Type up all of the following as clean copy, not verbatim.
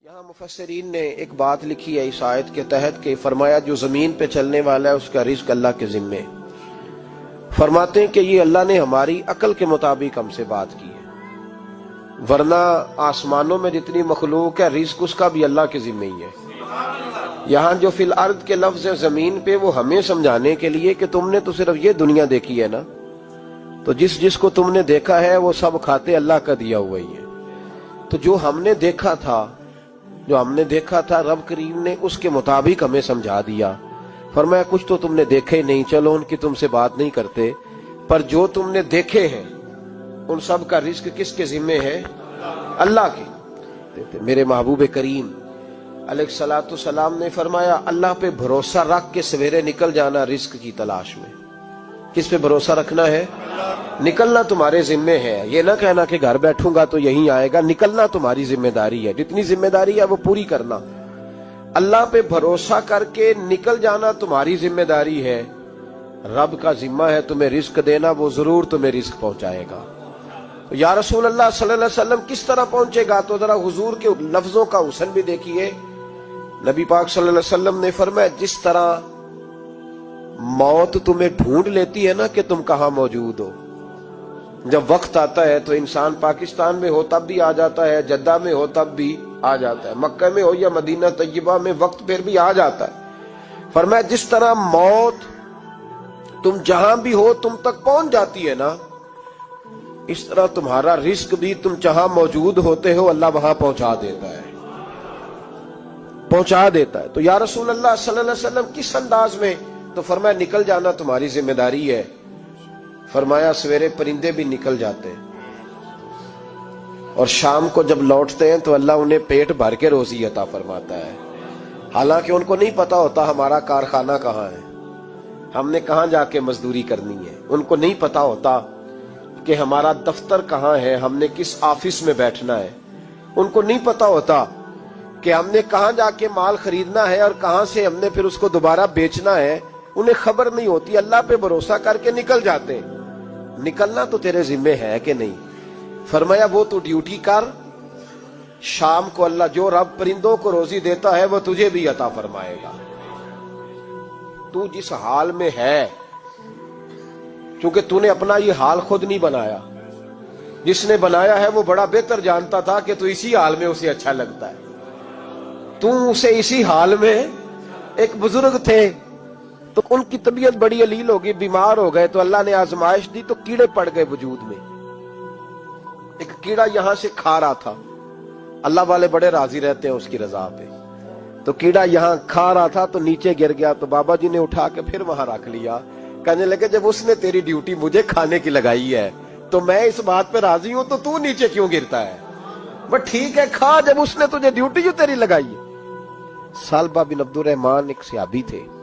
यहाँ मुफस्सिरीन ने एक बात लिखी है इस आयत के तहत कि फरमाया जो जमीन पे चलने वाला है उसका रिज्क अल्लाह के जिम्मे। फरमाते हैं कि ये अल्लाह ने हमारी अकल के मुताबिक हमसे बात की है, वरना आसमानों में जितनी मखलूक है रिज्क उसका भी अल्लाह के जिम्मे ही है। यहाँ जो फिल अर्द के लफ्ज है जमीन पे, वो हमें समझाने के लिए कि तुमने तो सिर्फ ये दुनिया देखी है ना, तो जिसको तुमने देखा है वो सब खाते अल्लाह का दिया हुआ ही है। तो जो हमने देखा था रब करीम ने उसके मुताबिक हमें समझा दिया। फरमाया कुछ तो तुमने देखे ही नहीं, चलो उनकी तुमसे बात नहीं करते, पर जो तुमने देखे हैं उन सब का रिस्क किसके जिम्मे है? अल्लाह के। मेरे महबूब करीम अलैहिस्सलातु सलाम ने फरमाया अल्लाह पे भरोसा रख के सवेरे निकल जाना रिस्क की तलाश में। किस पे भरोसा रखना है? निकलना तुम्हारे जिम्मे है। ये ना कहना कि घर बैठूंगा तो यहीं आएगा, निकलना तुम्हारी जिम्मेदारी है। जितनी जिम्मेदारी है वो पूरी करना। अल्लाह पे भरोसा करके निकल जाना तुम्हारी जिम्मेदारी है। रब का जिम्मा है तुम्हें रिस्क देना, वो जरूर तुम्हें रिस्क पहुंचाएगा। तो या रसूल अल्लाह सल्लल्लाहु अलैहि वसल्लम किस तरह पहुंचेगा? तो जरा हुजूर के लफ्जों का हुस्न भी देखिए। नबी पाक सल्लल्लाहु अलैहि वसल्लम ने फरमाया जिस तरह मौत तुम्हें ढूंढ लेती है ना कि तुम कहां मौजूद हो, जब वक्त आता है तो इंसान पाकिस्तान में हो तब भी आ जाता है, जद्दा में हो तब भी आ जाता है, मक्का में हो या मदीना तैयबा में वक्त फिर भी आ जाता है। फरमाया जिस तरह मौत तुम जहां भी हो तुम तक पहुंच जाती है ना, इस तरह तुम्हारा रिस्क भी तुम जहां मौजूद होते हो अल्लाह वहां पहुंचा देता है। तो या रसूल अल्लाह सल्लल्लाहु अलैहि वसल्लम किस अंदाज में? तो फरमाया निकल जाना तुम्हारी जिम्मेदारी है। फरमाया सवेरे परिंदे भी निकल जाते हैं और शाम को जब लौटते हैं तो अल्लाह उन्हें पेट भर के रोजी अता फरमाता है। हालांकि उनको नहीं पता होता हमारा कारखाना कहाँ है, हमने कहाँ जाके मजदूरी करनी है। उनको नहीं पता होता कि हमारा दफ्तर कहाँ है, हमने किस ऑफिस में बैठना है। उनको नहीं पता होता कि हमने कहाँ जाके माल खरीदना है और कहाँ से हमने फिर उसको दोबारा बेचना है। उन्हें खबर नहीं होती। अल्लाह पे भरोसा करके निकल जाते हैं। निकलना तो तेरे जिम्मे है कि नहीं? फरमाया वो तू ड्यूटी कर, शाम को अल्लाह जो रब परिंदों को रोजी देता है वो तुझे भी अता फरमाएगा। तू जिस हाल में है, क्योंकि तूने अपना ये हाल खुद नहीं बनाया, जिसने बनाया है वो बड़ा बेहतर जानता था कि तू इसी हाल में उसे अच्छा लगता है। तू उसे इसी हाल में, एक बुजुर्ग थे तो उनकी तबीयत बड़ी अलील होगी, बीमार हो गए, तो अल्लाह ने आजमाइश दी तो कीड़े पड़ गए वजूद में। एक कीड़ा यहां से खा रहा था, अल्लाह वाले बड़े राजी रहते हैं उसकी रजा पे। तो कीड़ा यहां खा रहा था तो नीचे गिर गया, तो बाबा जी ने उठा के फिर वहां रख लिया। कहने लगे जब उसने तेरी ड्यूटी मुझे खाने की लगाई है तो मैं इस बात पे राजी हूं, तो तू नीचे क्यों गिरता है? बट ठीक है खा, जब उसने तुझे ड्यूटी जो तेरी लगाई है। सालबा बिन अब्दुर रहमान एक सहाबी थे,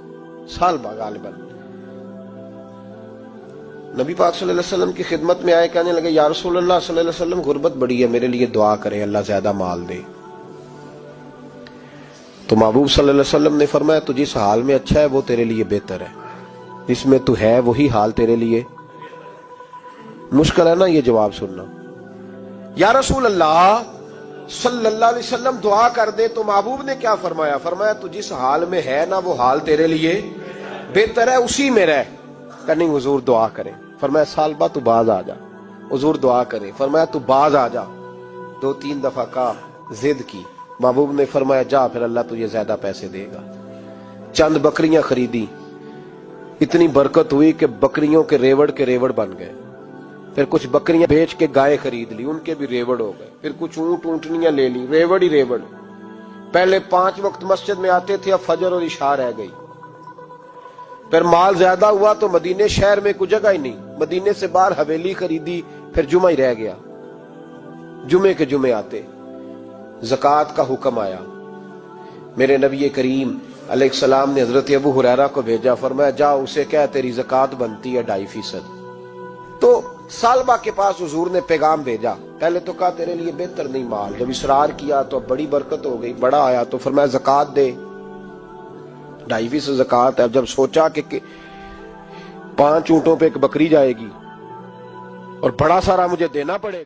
सालबा गालिबन नबी पाक सल्लल्लाहु अलैहि वसल्लम की खिदमत में आए। कहने लगे या रसूल अल्लाह सल्लल्लाहु अलैहि वसल्लम गुर्बत बड़ी है, मेरे लिए दुआ करें अल्लाह ज्यादा माल दे। तो महबूब सल्लल्लाहु अलैहि वसल्लम ने फरमाया तो जिस हाल में अच्छा है वो तेरे लिए बेहतर है, जिसमें तू है वही हाल तेरे लिए मुश्किल है ना। ये जवाब सुनना। या रसूल अल्लाह सल्लल्लाहु अलैहि वसल्लम दुआ कर दे। तो महबूब ने क्या फरमाया? फरमाया तू जिस हाल में है ना वो हाल तेरे लिए बेहतर है, उसी में रह। नहीं हुजूर दुआ करें। फरमाया सालबा तू बाज आ जा। हुजूर दुआ करें। फरमाया तू बाज आ जा। 2-3 दफा का जिद की। महबूब ने फरमाया जा, फिर अल्लाह तुझे ज्यादा पैसे देगा। चंद बकरियां खरीदी, इतनी बरकत हुई कि बकरियों के रेवड़ बन गए। फिर कुछ बकरियां बेच के गाय खरीद ली, उनके भी रेवड़ हो गए। फिर कुछ ऊंट ऊंटनियां ले ली, रेवड़ ही रेवड़। पहले 5 वक्त मस्जिद में आते थे, अब फजर और इशा रह गई। फिर माल ज्यादा हुआ तो मदीने शहर में कोई जगह ही नहीं, मदीने से बाहर हवेली खरीदी, फिर जुमा ही रह गया। जुमे के जुमे आते, ज़कात का हुक्म आया। मेरे नबी करीम अलैहिस्सलाम ने हजरत अबू हुरैरा को भेजा। फरमाया जा उसे कह तेरी ज़कात बनती है 2.5%। तो सालबा के पास हुजूर ने पैगाम भेजा। पहले तो कहा तेरे लिए बेहतर नहीं माल, जब इसरार किया तो अब बड़ी बरकत हो गई, बड़ा आया तो फरमाया ज़कात दे, 2.5% ज़कात है। जब सोचा कि 5 ऊंटों पे एक बकरी जाएगी और बड़ा सारा मुझे देना पड़ेगा।